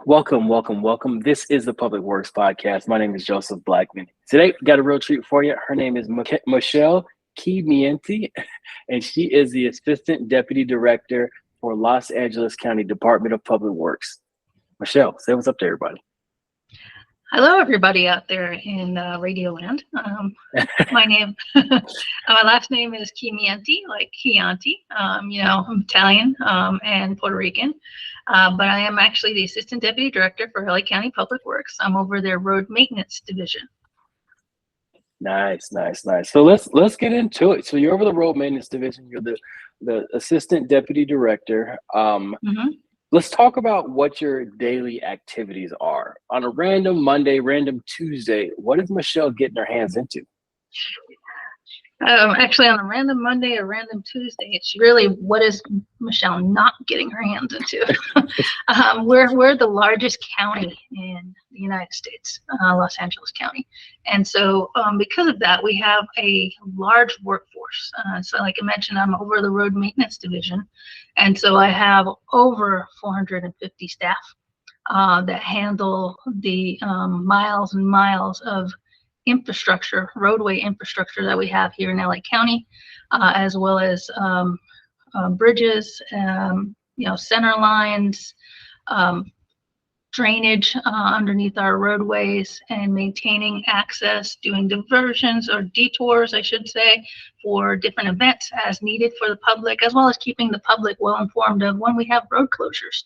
Welcome, welcome, welcome. This is the Public Works Podcast. My name is Joseph Blackman. Today, got a real treat for you. Her name is Michele Chimienti, and she is the Assistant Deputy Director for Los Angeles County Department of Public Works. Michele, say what's up to everybody. Hello, everybody out there in Radio Land. My last name is Chimienti, like Chianti. I'm Italian and Puerto Rican, but I am actually the Assistant Deputy Director for LA County Public Works. I'm over their road maintenance division. Nice. So let's get into it. So you're over the road maintenance division. You're the Assistant Deputy Director. Let's talk about what your daily activities are. On a random Monday, random Tuesday, what is Michele getting her hands into? Actually, on a random Monday or random Tuesday, it's really what is Michele not getting her hands into. We're the largest county in the United States, Los Angeles County. And so because of that, we have a large workforce. So like I mentioned, I'm over the road maintenance division. And so I have over 450 staff that handle the miles and miles of infrastructure, roadway infrastructure that we have here in LA County, as well as bridges, center lines, drainage underneath our roadways, and maintaining access, doing diversions or detours, I should say, for different events as needed for the public, as well as keeping the public well informed of when we have road closures.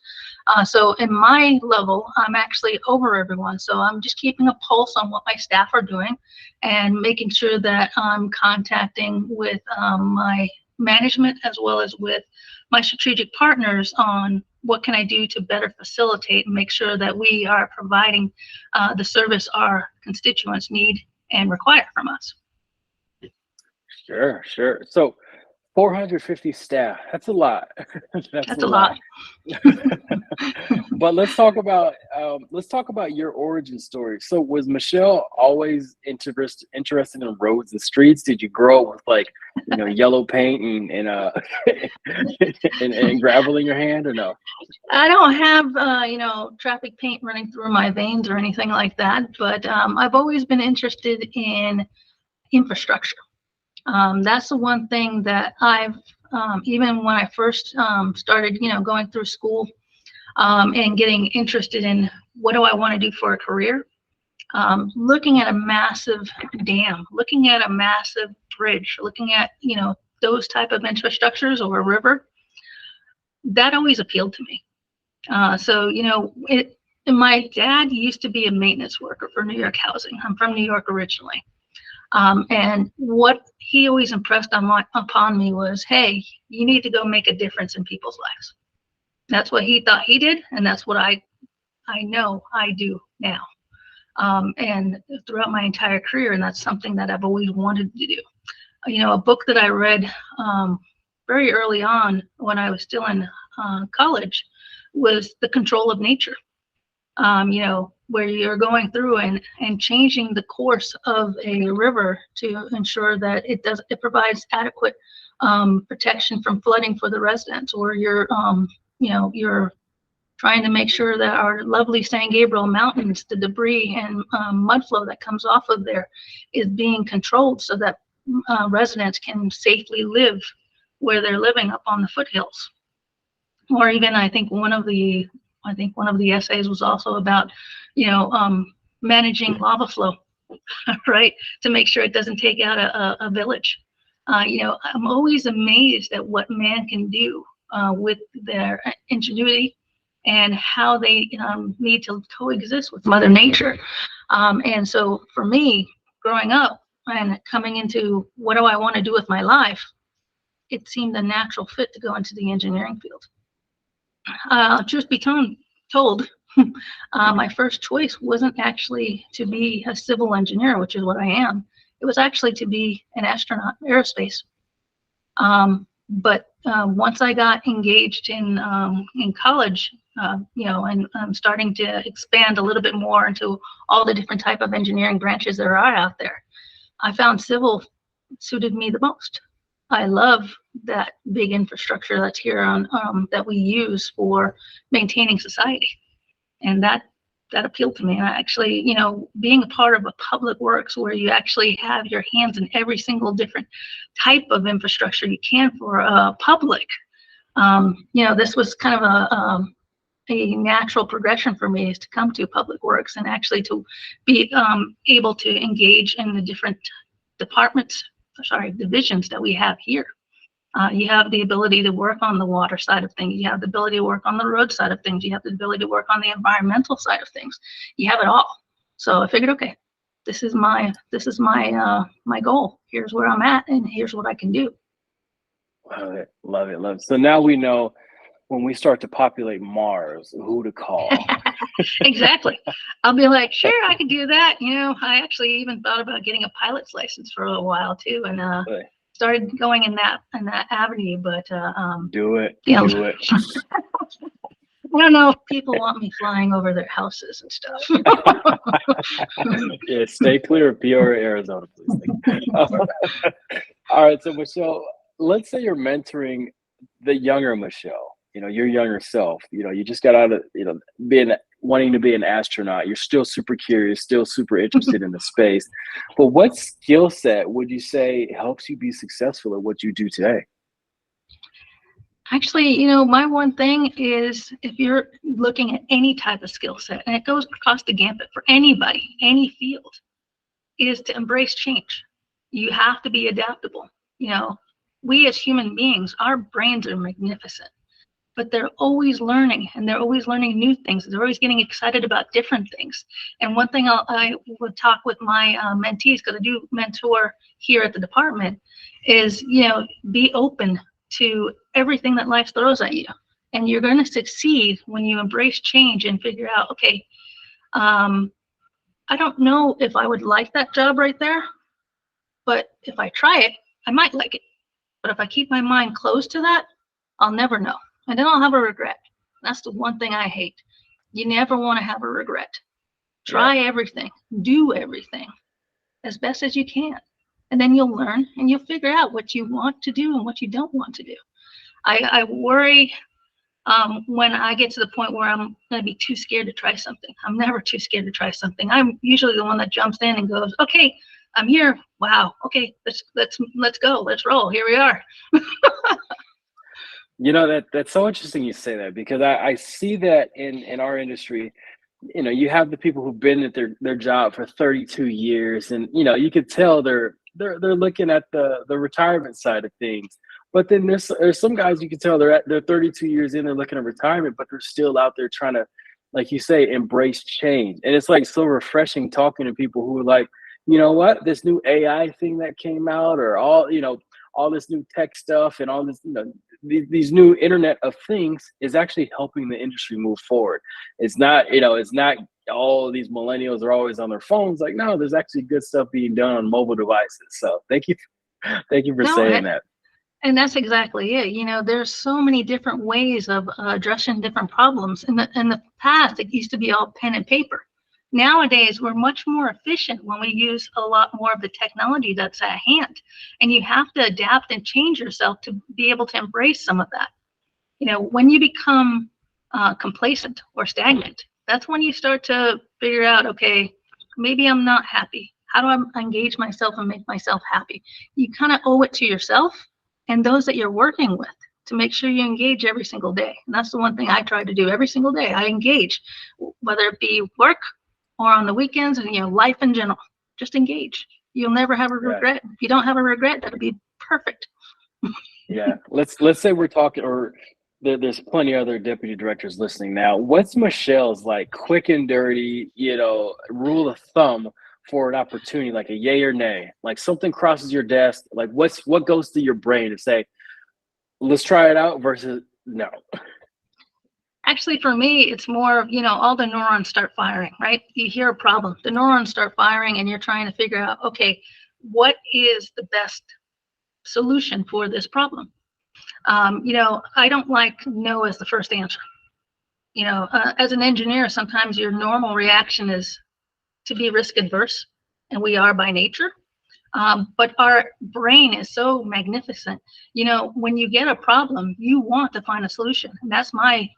So in my level, I'm actually over everyone. So I'm just keeping a pulse on what my staff are doing and making sure that I'm contacting with my management as well as with my strategic partners on what can I do to better facilitate and make sure that we are providing the service our constituents need and require from us. Sure. So 450 staff, that's a lot. That's a lot. But let's talk about your origin story. So was Michele always interested in roads and streets? Did you grow up with yellow paint and and gravel in your hand, or no? I don't have traffic paint running through my veins or anything like that, but I've always been interested in infrastructure. That's the one thing that I've, even when I first started, going through school and getting interested in what do I want to do for a career, looking at a massive dam, looking at a massive bridge, looking at, those type of infrastructures or a river, that always appealed to me. My dad used to be a maintenance worker for New York Housing. I'm from New York originally. And what he always impressed upon me was, hey, you need to go make a difference in people's lives. That's what he thought he did, and that's what I know I do now. And throughout my entire career, and that's something that I've always wanted to do. A book that I read very early on when I was still in college was The Control of Nature. Where you're going through and changing the course of a river to ensure that it provides adequate protection from flooding for the residents, or you're trying to make sure that our lovely San Gabriel Mountains, the debris and mud flow that comes off of there is being controlled so that residents can safely live where they're living up on the foothills. Or even I think one of the essays was also about, managing lava flow, right? To make sure it doesn't take out a village. I'm always amazed at what man can do with their ingenuity and how they need to coexist with Mother Nature. And so for me, growing up and coming into what do I want to do with my life, it seemed a natural fit to go into the engineering field. Truth be told, my first choice wasn't actually to be a civil engineer, which is what I am. It was actually to be an astronaut, aerospace. But once I got engaged in college, and I'm starting to expand a little bit more into all the different type of engineering branches there are out there, I found civil suited me the most. I love that big infrastructure that's here on that we use for maintaining society. And that appealed to me. And I actually, you know, being a part of a public works where you actually have your hands in every single different type of infrastructure you can for public, you know, this was kind of a natural progression for me, is to come to public works and actually to be able to engage in the different divisions that we have here. You have the ability to work on the water side of things. You have the ability to work on the road side of things. You have the ability to work on the environmental side of things. You have it all. So I figured, okay, this is my my goal. Here's where I'm at, and here's what I can do. Love it, love it, love it. So now we know when we start to populate Mars, who to call. Exactly. I'll be like, sure, I can do that. You know, I actually even thought about getting a pilot's license for a while too, and started going in that avenue. But do it, you know, do it. I don't know if people want me flying over their houses and stuff. Yeah, stay clear of Peoria, Arizona, please. All right, so Michele, let's say you're mentoring the younger Michele. You know, your younger self. You know, you just got out of, you know, wanting to be an astronaut. You're still super curious, still super interested in the space. But what skill set would you say helps you be successful at what you do today? Actually, you know, my one thing is, if you're looking at any type of skill set, and it goes across the gambit for anybody, any field, is to embrace change. You have to be adaptable. You know, we as human beings, our brains are magnificent, but they're always learning, and they're always learning new things. They're always getting excited about different things. And one thing I would talk with my mentees, because I do mentor here at the department, is, you know, be open to everything that life throws at you. And you're going to succeed when you embrace change and figure out, okay, I don't know if I would like that job right there, but if I try it, I might like it. But if I keep my mind closed to that, I'll never know. And then I'll have a regret. That's the one thing I hate. You never want to have a regret. Try everything, do everything as best as you can. And then you'll learn, and you'll figure out what you want to do and what you don't want to do. I worry when I get to the point where I'm going to be too scared to try something. I'm never too scared to try something. I'm usually the one that jumps in and goes, okay, I'm here. Wow. Okay, let's go. Let's roll. Here we are. You know, that's so interesting you say that, because I see that in our industry. You know, you have the people who've been at their job for 32 years, and you know, you could tell they're looking at the retirement side of things. But then there's some guys you can tell they're 32 years in, they're looking at retirement, but they're still out there trying to, like you say, embrace change. And it's like so refreshing talking to people who are like, you know what, this new AI thing that came out, or all, you know, all this new tech stuff and all this, you know, these new internet of things is actually helping the industry move forward. It's not, you know, it's not all these millennials are always on their phones. Like, no, there's actually good stuff being done on mobile devices. So thank you for saying that. And that's exactly it. You know, there's so many different ways of addressing different problems. In the past, it used to be all pen and paper. Nowadays, we're much more efficient when we use a lot more of the technology that's at hand. And you have to adapt and change yourself to be able to embrace some of that. You know, when you become complacent or stagnant, that's when you start to figure out, okay, maybe I'm not happy. How do I engage myself and make myself happy? You kind of owe it to yourself and those that you're working with to make sure you engage every single day. And that's the one thing I try to do every single day. I engage, whether it be work or on the weekends, and, you know, life in general. Just engage. You'll never have a regret. If you don't have a regret, that'll be perfect. Yeah. Let's say we're talking, or there's plenty of other deputy directors listening now. What's Michele's like quick and dirty, you know, rule of thumb for an opportunity, like a yay or nay? Like something crosses your desk, like what goes through your brain to say, let's try it out versus no? Actually, for me, it's more of, you know, all the neurons start firing, right? You hear a problem, the neurons start firing, and you're trying to figure out, okay, what is the best solution for this problem? You know, I don't like no as the first answer. You know, as an engineer, sometimes your normal reaction is to be risk adverse, and we are by nature. But our brain is so magnificent. You know, when you get a problem, you want to find a solution. And that's my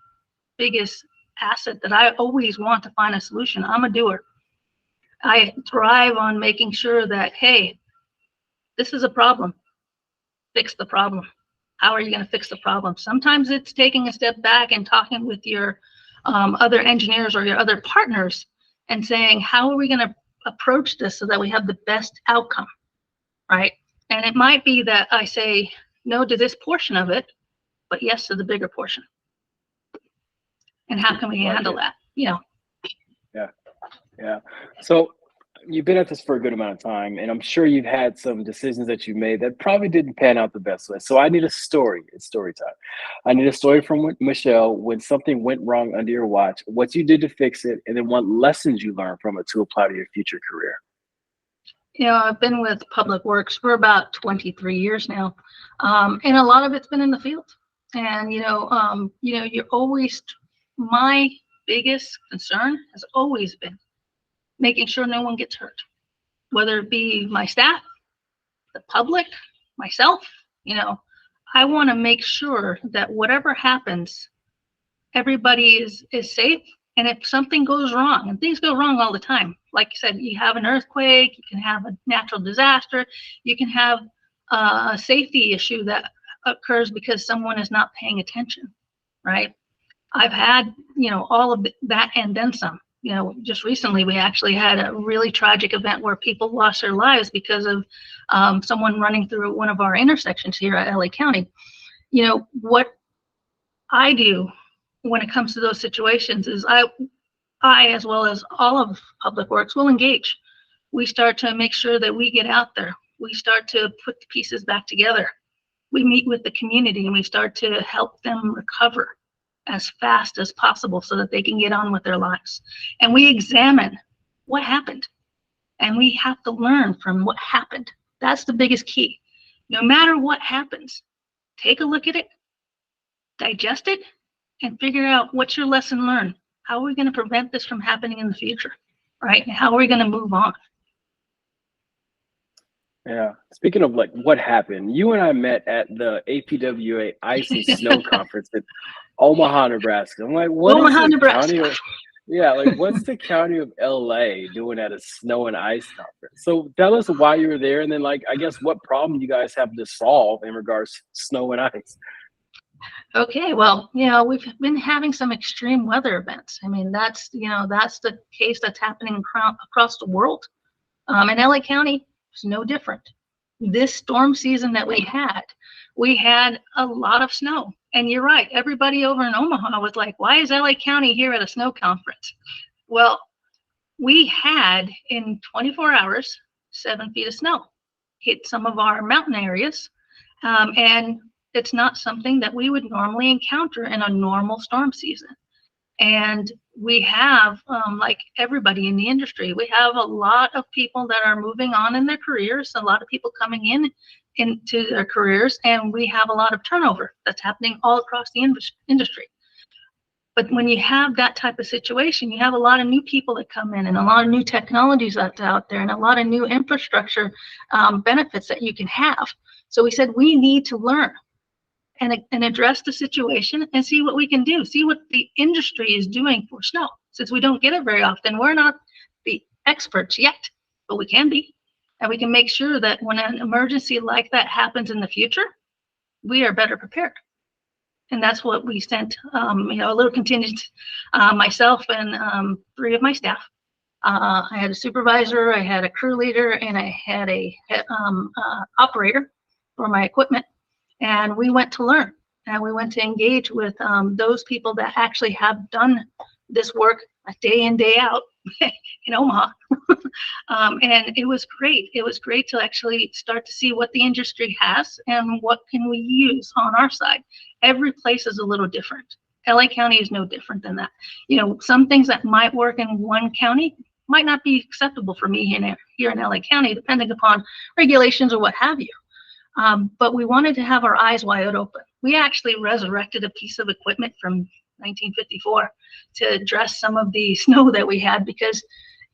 biggest asset that I always want to find a solution. I'm a doer. I thrive on making sure that, hey, this is a problem. Fix the problem. How are you going to fix the problem? Sometimes it's taking a step back and talking with your other engineers or your other partners and saying, how are we going to approach this so that we have the best outcome, right? And it might be that I say no to this portion of it, but yes to the bigger portion. And how can we handle that? You know? Yeah. Yeah. So you've been at this for a good amount of time, and I'm sure you've had some decisions that you made that probably didn't pan out the best way. So I need a story. It's story time. I need a story from Michele when something went wrong under your watch, what you did to fix it, and then what lessons you learned from it to apply to your future career. You know, I've been with Public Works for about 23 years now, and a lot of it's been in the field. And you're always, my biggest concern has always been making sure no one gets hurt, whether it be my staff, the public, myself. You know, I want to make sure that whatever happens, everybody is safe. And if something goes wrong, and things go wrong all the time, like you said, you have an earthquake, you can have a natural disaster, you can have a safety issue that occurs because someone is not paying attention, right? I've had, all of that and then some. Just recently, we actually had a really tragic event where people lost their lives because of someone running through one of our intersections here at LA County. What I do when it comes to those situations is I, as well as all of Public Works, will engage. We start to make sure that we get out there. We start to put the pieces back together. We meet with the community and we start to help them recover as fast as possible so that they can get on with their lives. And we examine what happened. And we have to learn from what happened. That's the biggest key. No matter what happens, take a look at it, digest it, and figure out what's your lesson learned. How are we going to prevent this from happening in the future, right? And how are we going to move on? Yeah. Speaking of like what happened, you and I met at the APWA Ice and Snow Conference in Omaha, Nebraska. I'm like, what Omaha, is the Nebraska. county of, yeah, like what's the county of LA doing at a snow and ice conference? So tell us why you were there, and then like I guess what problem you guys have to solve in regards to snow and ice. Okay, well, we've been having some extreme weather events. I mean, that's the case that's happening across the world. In LA County, it's no different. This storm season that we had a lot of snow. And you're right, everybody over in Omaha was like, why is LA County here at a snow conference? Well, we had in 24 hours, 7 feet of snow hit some of our mountain areas. And it's not something that we would normally encounter in a normal storm season. And we have, like everybody in the industry, we have a lot of people that are moving on in their careers, a lot of people coming into their careers, and we have a lot of turnover that's happening all across the industry. But when you have that type of situation, you have a lot of new people that come in and a lot of new technologies that's out there and a lot of new infrastructure benefits that you can have. So we said we need to learn and address the situation and see what we can do, see what the industry is doing for snow. Since we don't get it very often, we're not the experts yet, but we can be. And we can make sure that when an emergency like that happens in the future, we are better prepared. And that's what we sent, a little contingent, myself and 3 of my staff. I had a supervisor, I had a crew leader, and I had a operator for my equipment. And we went to learn, and we went to engage with those people that actually have done this work day in, day out in Omaha. And it was great. It was great to actually start to see what the industry has and what can we use on our side. Every place is a little different. LA County is no different than that. Some things that might work in one county might not be acceptable for me here in LA County, depending upon regulations or what have you. But we wanted to have our eyes wide open. We actually resurrected a piece of equipment from 1954 to address some of the snow that we had because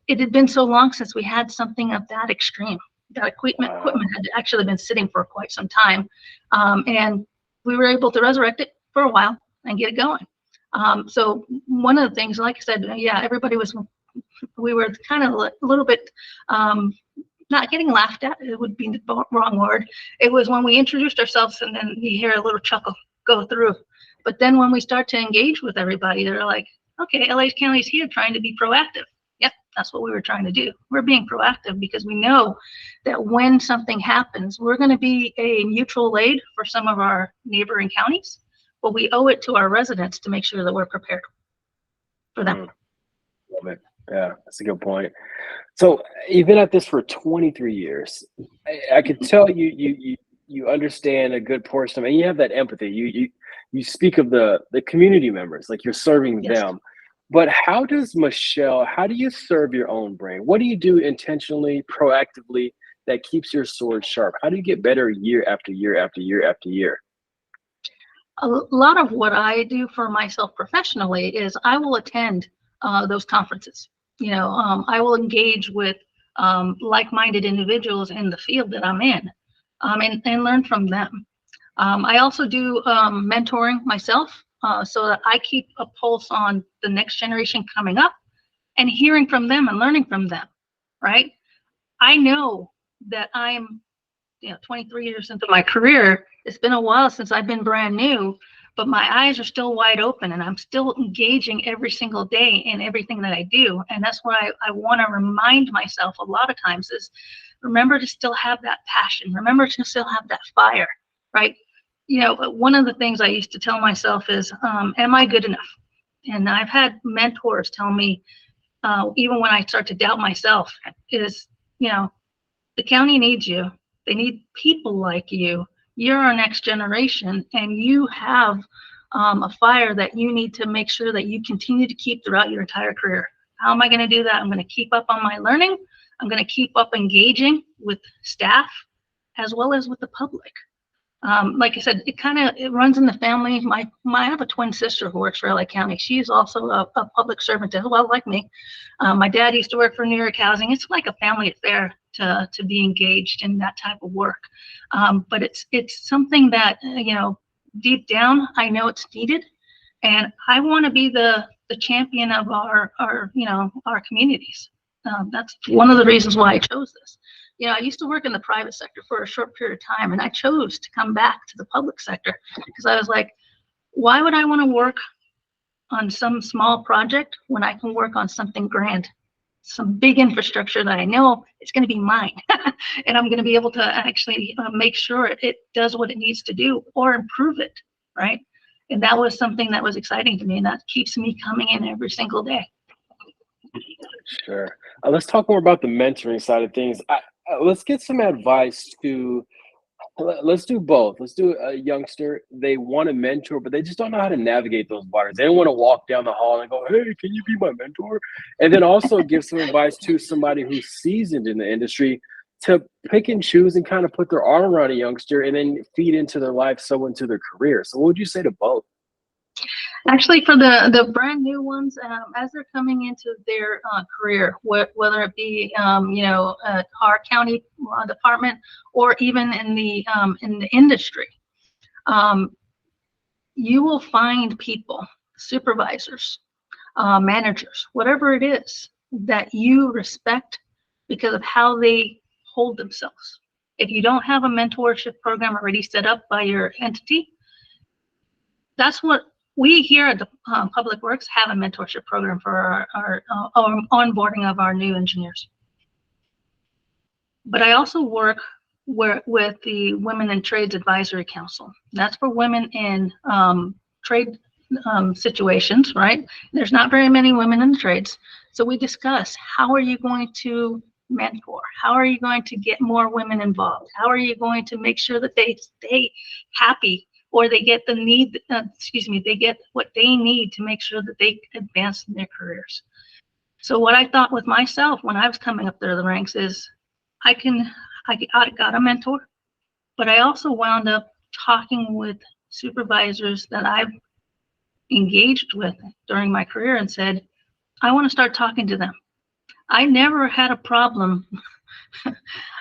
it had been so long since we had something of that extreme. That equipment had actually been sitting for quite some time. And we were able to resurrect it for a while and get it going. So one of the things, like I said, yeah, we were kind of a little bit, not getting laughed at, it would be the wrong word. It was when we introduced ourselves and then you hear a little chuckle go through. But then when we start to engage with everybody, they're like, okay, LA County's here trying to be proactive. Yep, that's what we were trying to do. We're being proactive because we know that when something happens, we're going to be a mutual aid for some of our neighboring counties, but we owe it to our residents to make sure that we're prepared for them. Love it. Yeah, that's a good point. So you've been at this for 23 years. I could tell you understand a good portion of it. And you have that empathy. You speak of the community members, like you're serving Yes. them. But how do you serve your own brain? What do you do intentionally, proactively that keeps your sword sharp? How do you get better year after year after year after year? A lot of what I do for myself professionally is I will attend those conferences. I will engage with like-minded individuals in the field that I'm in, and learn from them. I also do mentoring myself, so that I keep a pulse on the next generation coming up and hearing from them and learning from them, right? I know that I'm 23 years into my career. It's been a while since I've been brand new, but my eyes are still wide open and I'm still engaging every single day in everything that I do. And that's what I want to remind myself a lot of times is remember to still have that passion. Remember to still have that fire, right? One of the things I used to tell myself is, am I good enough? And I've had mentors tell me, even when I start to doubt myself, is, the county needs you. They need people like you. You're our next generation, and you have a fire that you need to make sure that you continue to keep throughout your entire career. How am I going to do that? I'm going to keep up on my learning. I'm going to keep up engaging with staff as well as with the public. Like I said, it runs in the family. I have a twin sister who works for LA County. She's also a public servant as well, like me. My dad used to work for New York Housing. It's like a family affair to be engaged in that type of work. But it's something that deep down I know it's needed, and I want to be the champion of our communities. That's one of the reasons why I chose this. I used to work in the private sector for a short period of time, and I chose to come back to the public sector because I was like, why would I want to work on some small project when I can work on something grand, some big infrastructure that I know it's going to be mine, and I'm going to be able to actually make sure it does what it needs to do or improve it, right? And that was something that was exciting to me, and that keeps me coming in every single day. Sure. Let's talk more about the mentoring side of things. Let's get some advice to, let's do both. Let's do a youngster. They want to mentor, but they just don't know how to navigate those waters. They don't want to walk down the hall and go, hey, can you be my mentor? And then also give some advice to somebody who's seasoned in the industry to pick and choose and kind of put their arm around a youngster and then feed into their life, so into their career. So what would you say to both? Actually, for the brand new ones, as they're coming into their career, whether it be our county department or even in the industry, you will find people, supervisors, managers, whatever it is that you respect because of how they hold themselves. If you don't have a mentorship program already set up by your entity, that's what we here at the Public Works have, a mentorship program for our onboarding of our new engineers. But I also work with the Women in Trades Advisory Council. That's for women in trade situations, right? There's not very many women in the trades. So we discuss, how are you going to mentor? How are you going to get more women involved? How are you going to make sure that they stay happy, or they get they get what they need to make sure that they advance in their careers? So what I thought with myself when I was coming up there the ranks is, I got a mentor, but I also wound up talking with supervisors that I've engaged with during my career and said, I want to start talking to them. I never had a problem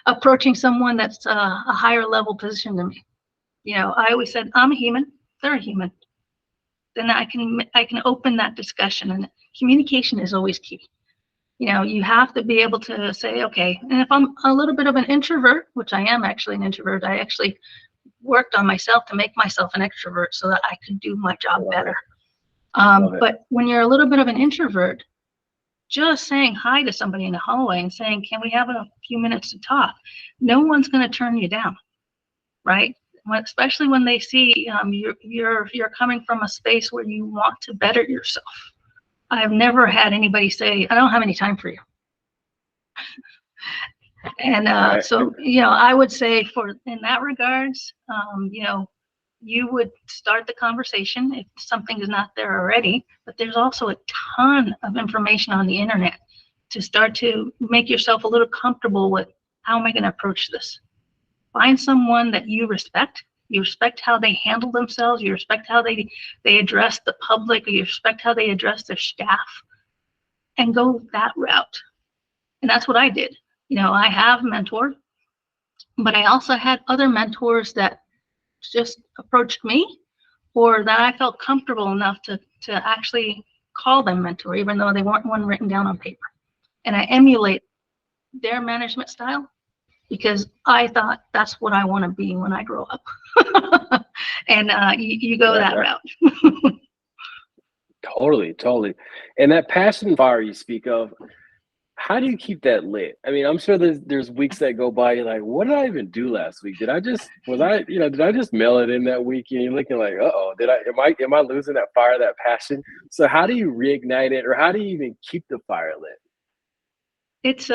approaching someone that's a higher level position than me. I always said, I'm a human, they're a human. then I can open that discussion. And communication is always key. You know, you have to be able to say, okay, and if I'm a little bit of an introvert, which I am actually an introvert, I actually worked on myself to make myself an extrovert so that I could do my job better. But when you're a little bit of an introvert, just saying hi to somebody in the hallway and saying, can we have a few minutes to talk? No one's going to turn you down, right? Especially when they see you're coming from a space where you want to better yourself. I've never had anybody say, I don't have any time for you. And so, you know, I would say in that regards, you know, you would start the conversation if something is not there already, but there's also a ton of information on the internet to start to make yourself a little comfortable with, how am I going to approach this? Find someone that you respect. You respect how they handle themselves. You respect how they address the public. Or you respect how they address their staff, and go that route. And that's what I did. You know, I have mentored, but I also had other mentors that just approached me, or that I felt comfortable enough to actually call them mentor, even though they weren't one written down on paper. And I emulate their management style because I thought that's what I want to be when I grow up. And you go that route. Totally. And that passion and fire you speak of, how do you keep that lit? I mean, I'm sure there's weeks that go by, you're like, what did I even do last week? Did I just mail it in that week? And you're looking like, uh-oh, am I losing that fire, that passion? So how do you reignite it, or how do you even keep the fire lit? It's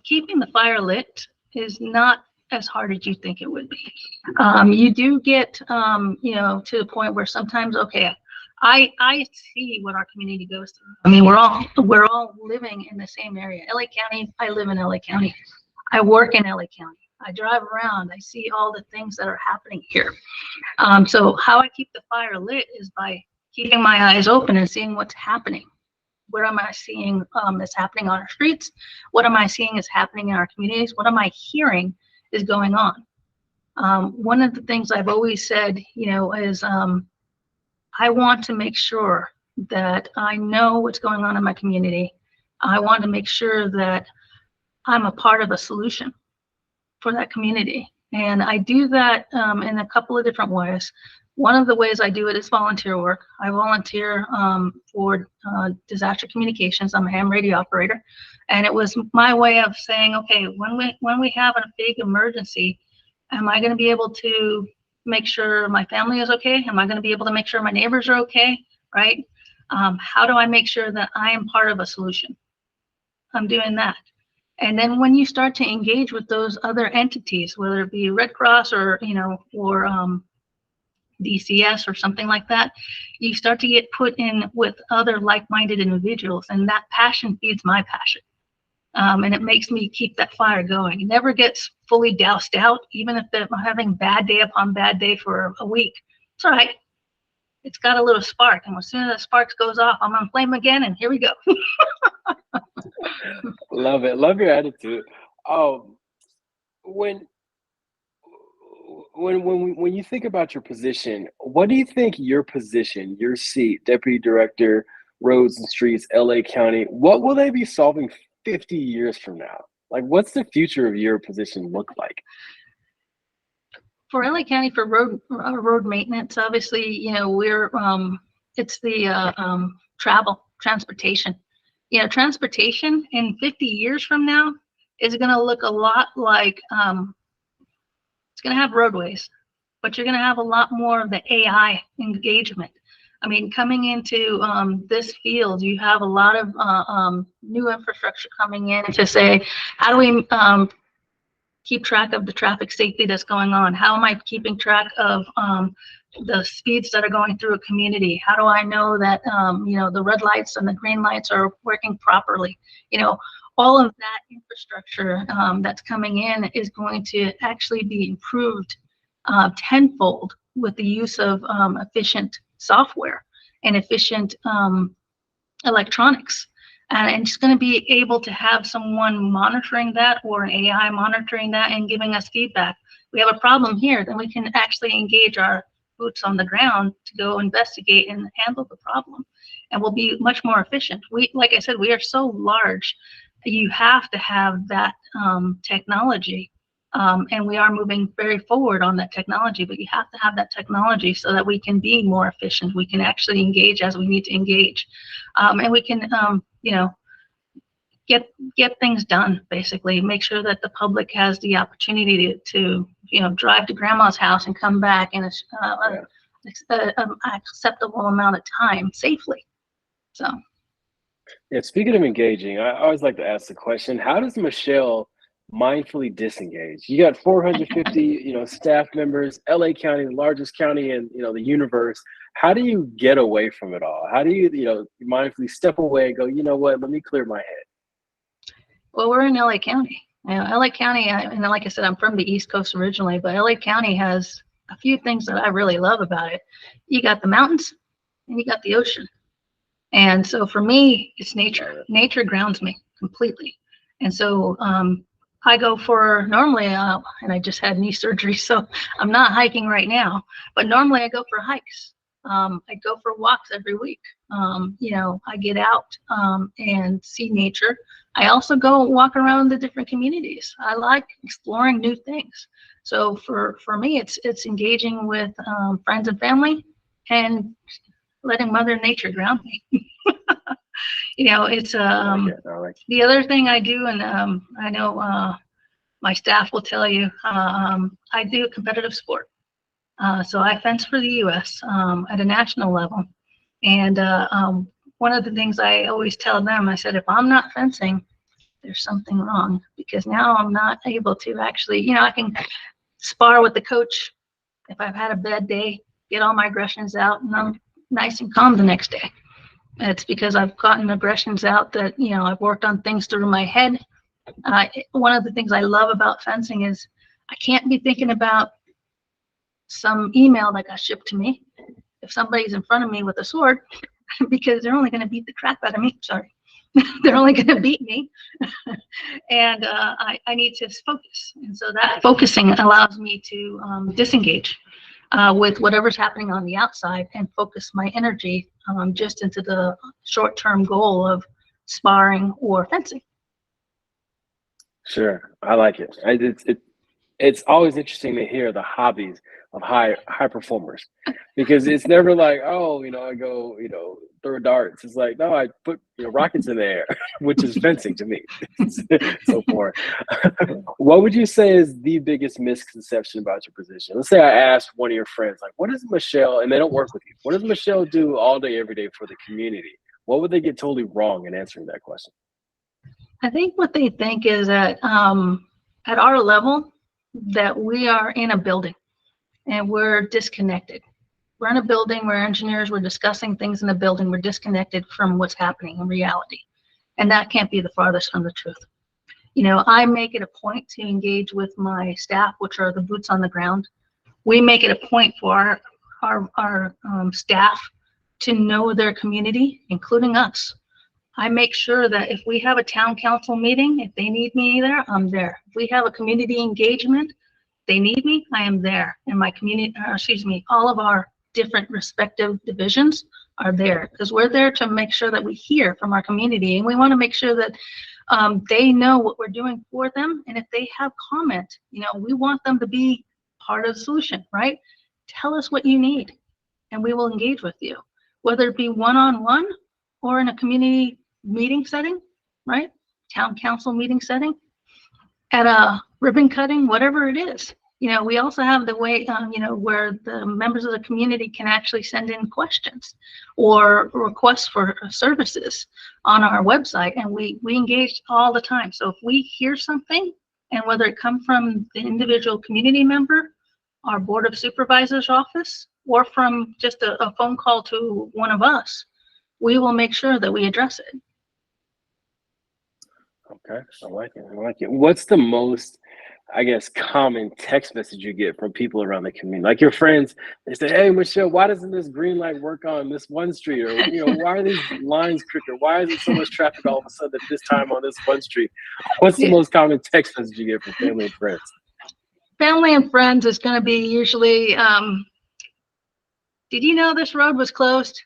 keeping the fire lit is not as hard as you think it would be. You do get, you know, to the point where sometimes, okay, I see what our community goes through. I mean, we're all living in the same area. LA County, I live in LA County. I work in LA County. I drive around. I see all the things that are happening here. So how I keep the fire lit is by keeping my eyes open and seeing what's happening. What am I seeing is happening on our streets? What am I seeing is happening in our communities? What am I hearing is going on? One of the things I've always said, you know, is I want to make sure that I know what's going on in my community. I want to make sure that I'm a part of a solution for that community. And I do that in a couple of different ways. One of the ways I do it is volunteer work. I volunteer for disaster communications. I'm a ham radio operator. And it was my way of saying, okay, when we have a big emergency, am I going to be able to make sure my family is okay? Am I going to be able to make sure my neighbors are okay, right? How do I make sure that I am part of a solution? I'm doing that. And then when you start to engage with those other entities, whether it be Red Cross or, you know, or DCS or something like that, you start to get put in with other like-minded individuals, and that passion feeds my passion. And it makes me keep that fire going. It never gets fully doused out, even if I'm having bad day upon bad day for a week. It's all right. It's got a little spark, and as soon as that spark goes off, I'm on flame again, and here we go. Love it. Love your attitude. When you think about your position, what do you think your position, your seat, Deputy Director, Roads and Streets, LA County, what will they be solving 50 years from now? Like, what's the future of your position look like? For LA County, for road maintenance, obviously, you know, we're it's the transportation. You know, transportation in 50 years from now is going to look a lot like it's going to have roadways, but you're going to have a lot more of the AI engagement. I mean, coming into this field, you have a lot of new infrastructure coming in to say, how do we keep track of the traffic safety that's going on? How am I keeping track of the speeds that are going through a community? How do I know that you know, the red lights and the green lights are working properly? You know, all of that infrastructure that's coming in is going to actually be improved tenfold with the use of efficient software and efficient electronics. And it's going to be able to have someone monitoring that, or an AI monitoring that and giving us feedback. We have a problem here, then we can actually engage our boots on the ground to go investigate and handle the problem, and we'll be much more efficient. Like I said, we are so large. You have to have that technology, and we are moving very forward on that technology, but you have to have that technology so that we can be more efficient. We can actually engage as we need to engage, and we can, you know, get things done, basically. Make sure that the public has the opportunity to you know, drive to grandma's house and come back in an acceptable amount of time safely. So. Yeah, speaking of engaging, I always like to ask the question, how does Michele mindfully disengage? You got 450, you know, staff members, LA County, the largest county in, you know, the universe. How do you get away from it all? How do you, you know, mindfully step away and go, you know what, let me clear my head? Well, we're in LA County. You know, LA County, and like I said, I'm from the East Coast originally, but LA County has a few things that I really love about it. You got the mountains and you got the ocean. And so for me, it's nature. Nature grounds me completely. And so I go for normally, and I just had knee surgery, so I'm not hiking right now, but normally I go for hikes. I go for walks every week. You know, I get out and see nature. I also go walk around the different communities. I like exploring new things. So for me, it's engaging with friends and family and letting Mother Nature ground me. You know, it's the other thing I do, and I know my staff will tell you, I do competitive sport. So I fence for the U.S. At a national level, and one of the things I always tell them, I said, if I'm not fencing, there's something wrong, because now I'm not able to actually, you know, I can spar with the coach if I've had a bad day, get all my aggressions out, and I'm nice and calm the next day. It's because I've gotten aggressions out that, you know, I've worked on things through my head. One of the things I love about fencing is I can't be thinking about some email that got shipped to me if somebody's in front of me with a sword, because they're only going to beat the crap out of me. Sorry. They're only going to beat me. And I need to focus. And so that focusing allows me to disengage with whatever's happening on the outside and focus my energy just into the short-term goal of sparring or fencing. Sure, I like it. It's always interesting to hear the hobbies of high performers, because it's never like, oh, you know, I go, you know, throw darts. It's like, no, I put, you know, rockets in the air, which is fencing to me. So forth. What would you say is the biggest misconception about your position? Let's say I asked one of your friends, like, what does Michele, and they don't work with you, what does Michele do all day, every day for the community? What would they get totally wrong in answering that question? I think what they think is that at our level, that we are in a building and we're disconnected. We're in a building, we're engineers, we're discussing things in a building, we're disconnected from what's happening in reality. And that can't be the farthest from the truth. You know, I make it a point to engage with my staff, which are the boots on the ground. We make it a point for our staff to know their community, including us. I make sure that if we have a town council meeting, if they need me there, I'm there. If we have a community engagement, they need me, I am there. And my community, all of our different respective divisions are there, because we're there to make sure that we hear from our community, and we want to make sure that they know what we're doing for them. And if they have comment, you know, we want them to be part of the solution, right? Tell us what you need and we will engage with you, whether it be one-on-one or in a community meeting setting, right? Town council meeting setting, at a ribbon cutting, whatever it is. You know, we also have the way, you know, where the members of the community can actually send in questions or requests for services on our website, and we engage all the time. So if we hear something, and whether it come from the individual community member, our Board of Supervisors office, or from just a phone call to one of us, we will make sure that we address it. Okay, I like it. I like it. What's the most, I guess, common text message you get from people around the community? Like your friends, they say, hey, Michele, why doesn't this green light work on this one street? Or, you know, why are these lines crooked? Why is it so much traffic all of a sudden at this time on this one street? What's the most common text message you get from family and friends? Family and friends is going to be usually, did you know this road was closed?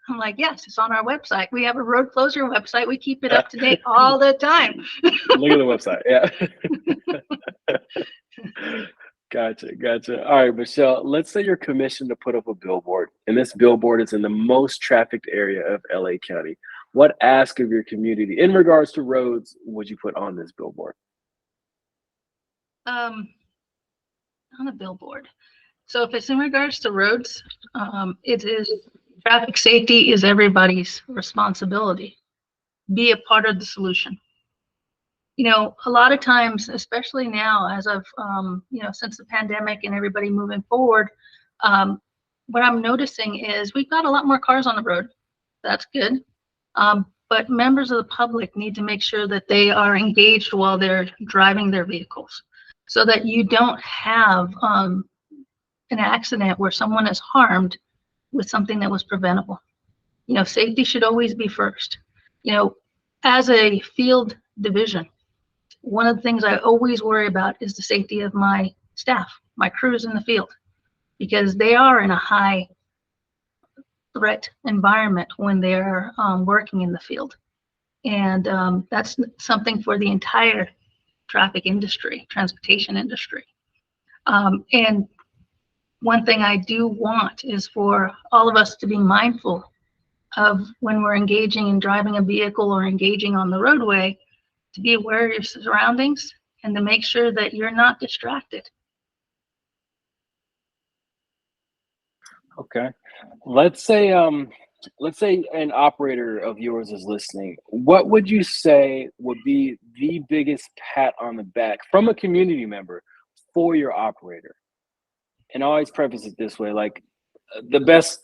I'm like, yes, it's on our website. We have a road closure website. We keep it up to date all the time. Look at the website. Yeah. Gotcha. All right, Michele, let's say you're commissioned to put up a billboard, and this billboard is in the most trafficked area of LA County. What ask of your community in regards to roads would you put on this billboard? On a billboard. So if it's in regards to roads, it is traffic safety is everybody's responsibility. Be a part of the solution. You know, a lot of times, especially now, as of you know, since the pandemic and everybody moving forward, what I'm noticing is we've got a lot more cars on the road. That's good. But members of the public need to make sure that they are engaged while they're driving their vehicles, so that you don't have an accident where someone is harmed with something that was preventable. You know, safety should always be first. You know, as a field division, one of the things I always worry about is the safety of my staff, my crews in the field, because they are in a high threat environment when they're working in the field. And that's something for the entire traffic industry, transportation industry. And one thing I do want is for all of us to be mindful of when we're engaging in driving a vehicle or engaging on the roadway, to be aware of your surroundings and to make sure that you're not distracted. Okay. Let's say an operator of yours is listening. What would you say would be the biggest pat on the back from a community member for your operator? And I always preface it this way, like the best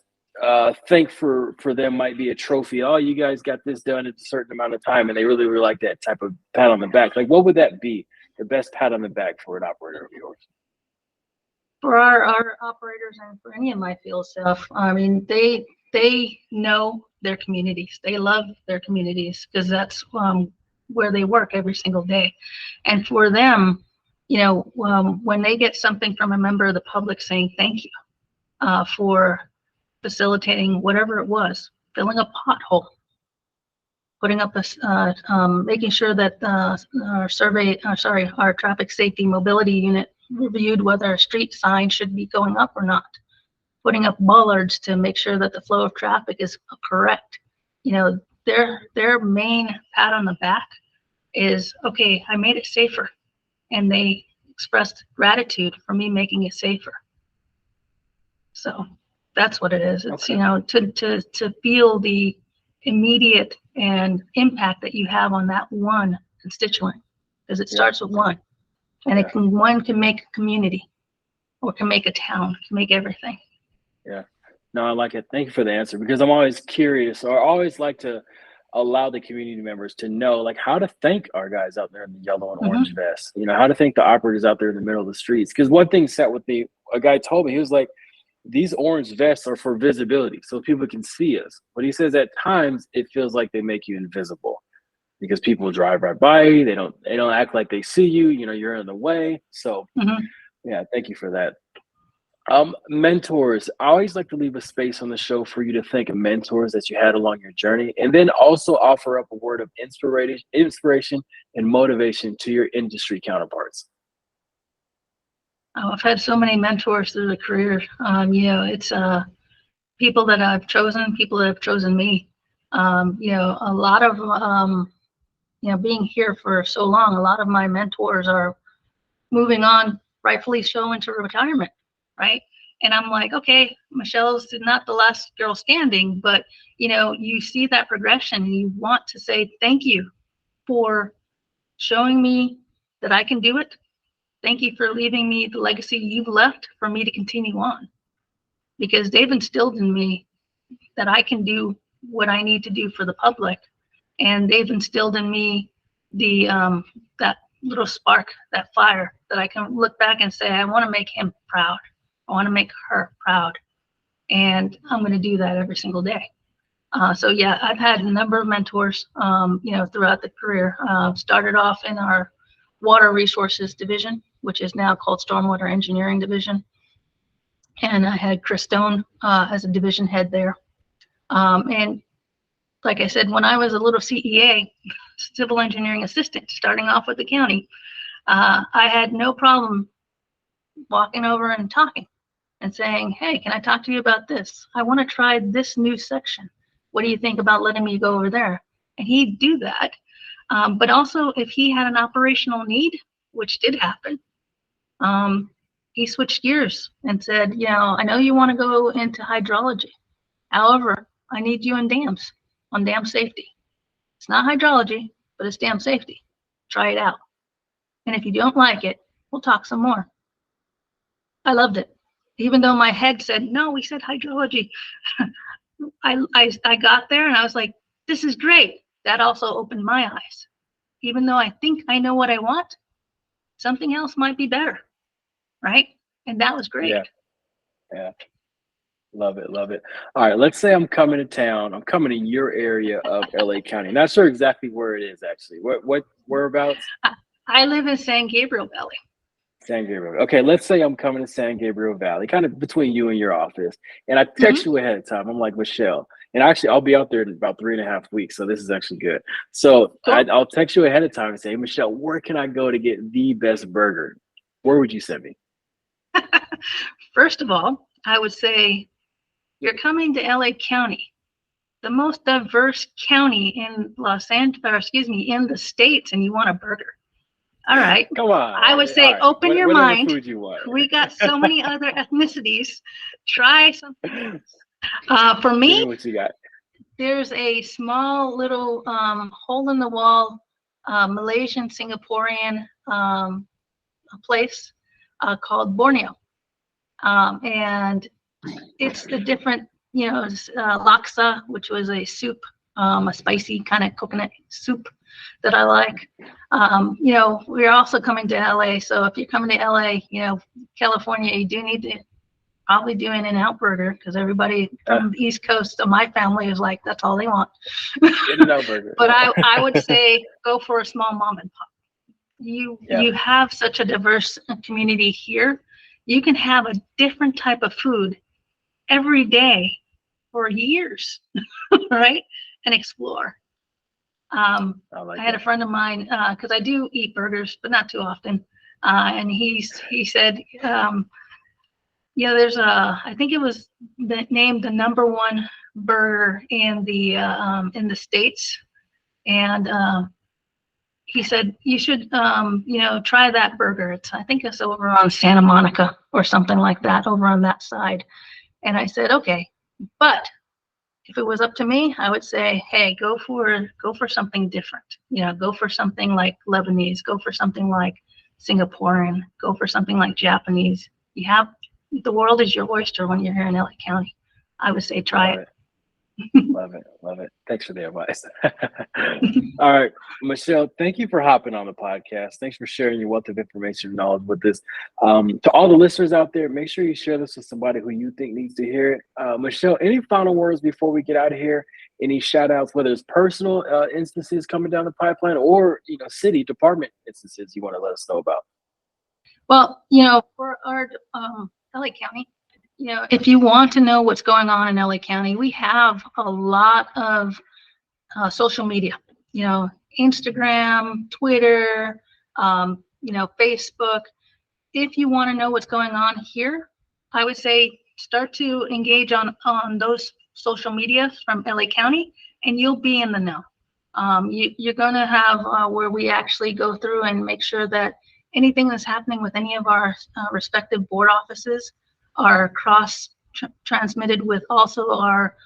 thing for them might be a trophy. Oh, you guys got this done at a certain amount of time, and they really like that type of pat on the back. Like, what would that be? The best pat on the back for an operator of yours? For our operators and for any of my field staff, I mean, they know their communities. They love their communities because that's where they work every single day. And for them, you know, when they get something from a member of the public saying thank you for facilitating whatever it was, filling a pothole, putting up a, making sure that our traffic safety mobility unit reviewed whether a street sign should be going up or not, putting up bollards to make sure that the flow of traffic is correct. You know, their main pat on the back is, okay, I made it safer. And they expressed gratitude for me making it safer. So that's what it is. It's, okay, you know, to feel the immediate and impact that you have on that one constituent, because it starts with one. And it can, one can make a community or can make a town, can make everything. Yeah. No, I like it. Thank you for the answer, because I'm always curious, or I always like to allow the community members to know like how to thank our guys out there in the yellow and orange vests, you know, how to thank the operators out there in the middle of the streets. Because one thing sat with me, a guy told me, he was like, these orange vests are for visibility so people can see us. But he says at times it feels like they make you invisible, because people drive right by you. They don't act like they see you, you know, you're in the way. So yeah, thank you for that. Mentors, I always like to leave a space on the show for you to thank mentors that you had along your journey, and then also offer up a word of inspiration and motivation to your industry counterparts. Oh, I've had so many mentors through the career. You know, it's people that I've chosen, people that have chosen me. You know, a lot of you know, being here for so long, a lot of my mentors are moving on, rightfully so, into retirement, right? And I'm like, okay, Michelle's not the last girl standing, but you know, you see that progression and you want to say thank you for showing me that I can do it. Thank you for leaving me the legacy you've left for me to continue on, because they've instilled in me that I can do what I need to do for the public. And they've instilled in me the that little spark, that fire that I can look back and say, I want to make him proud. I want to make her proud. And I'm going to do that every single day. So yeah, I've had a number of mentors, you know, throughout the career. Started off in our water resources division, which is now called stormwater engineering division. and I had Chris Stone as a division head there. And like I said, when I was a little CEA, civil engineering assistant, starting off with the county, I had no problem walking over and talking and saying, hey, can I talk to you about this? I want to try this new section. What do you think about letting me go over there? And he'd do that. But also, if he had an operational need, which did happen, he switched gears and said, you know, I know you want to go into hydrology. However, I need you in dams, on dam safety. It's not hydrology, but it's dam safety. Try it out. And if you don't like it, we'll talk some more. I loved it. Even though my head said, no, we said hydrology. I got there and I was like, this is great. That also opened my eyes. Even though I think I know what I want, something else might be better, right? And that was great. Yeah. Love it. Love it. All right. Let's say I'm coming to town. I'm coming to your area of LA County. Not sure exactly where it is actually. Whereabouts? I live in San Gabriel Valley. San Gabriel. Okay. Let's say I'm coming to San Gabriel Valley, kind of between you and your office. And I text you ahead of time. I'm like, Michele. And actually, I'll be out there in about 3.5 weeks. So this is actually good. So cool. I'll text you ahead of time and say, hey, Michele, where can I go to get the best burger? Where would you send me? First of all, I would say you're coming to LA County, the most diverse county in in the States, and you want a burger. All right. Come on. I would say right. open your mind. Food you want. We got so many other ethnicities. Try something else. For me, what you got. There's a small little hole in the wall Malaysian Singaporean place called Borneo. And it's the different, laksa, which was a soup, a spicy kind of coconut soup that I like. We're also coming to LA. So if you're coming to LA, California, you do need to probably do an In-N-Out burger because everybody from the East Coast of my family is like, that's all they want. In-N-Out burger. But I would say go for a small mom and pop. You have such a diverse community here. You can have a different type of food every day for years, right? And explore. I had a friend of mine, because I do eat burgers, but not too often. And he said, there's I think it was named the #1 burger in the States. And he said, you should, try that burger. I think it's over on Santa Monica or something like that, over on that side. And I said, okay, but if it was up to me, I would say, hey, go for something different. Go for something like Lebanese, go for something like Singaporean, go for something like Japanese. The world is your oyster when you're here in LA County. I would say try it. Love it. Love it. Thanks for the advice. All right, Michele, thank you for hopping on the podcast. Thanks for sharing your wealth of information and knowledge with us. To all the listeners out there, make sure you share this with somebody who you think needs to hear it. Michele, any final words before we get out of here? Any shout outs, whether it's personal instances coming down the pipeline or, city department instances you want to let us know about? Well, for our LA County, if you want to know what's going on in LA County, we have a lot of social media, Instagram, Twitter, Facebook. If you want to know what's going on here, I would say start to engage on those social media from LA County, and you'll be in the know. You're going to have where we actually go through and make sure that anything that's happening with any of our respective board offices are transmitted with also our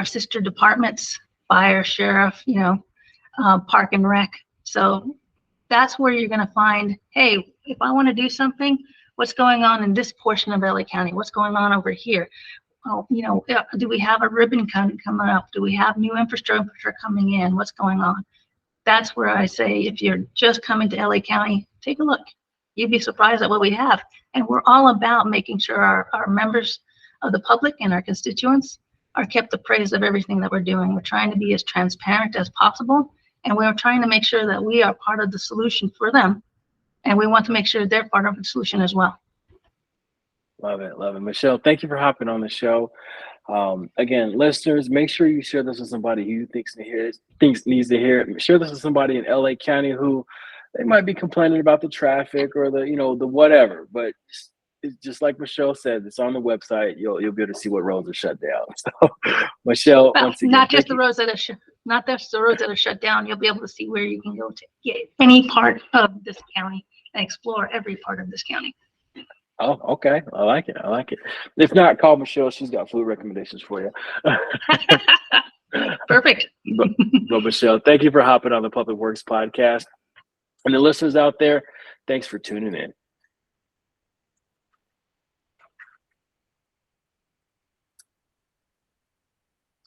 sister departments, fire, sheriff, park and rec. So that's where you're going to find, hey, if I want to do something, what's going on in this portion of LA County? What's going on over here? Oh, do we have a ribbon coming up? Do we have new infrastructure coming in? What's going on? That's where I say, if you're just coming to LA County, take a look. You'd be surprised at what we have. And we're all about making sure our members of the public and our constituents are kept appraised of everything that we're doing. We're trying to be as transparent as possible, and we're trying to make sure that we are part of the solution for them, and we want to make sure they're part of the solution as well. Love it. Love it. Michele, thank you for hopping on the show. Again, listeners, make sure you share this with somebody who you thinks needs to hear it. Share this with somebody in LA County who they might be complaining about the traffic or the whatever. But it's just like Michele said, it's on the website. You'll be able to see what roads are shut down. So, Michele, Well, once again, not just the roads that are not just the roads that are shut down. You'll be able to see where you can go to get any part of this county and explore every part of this county. Oh, okay. I like it. I like it. If not, call Michele. She's got food recommendations for you. Perfect. But Michele, thank you for hopping on the Public Works podcast. And the listeners out there, thanks for tuning in.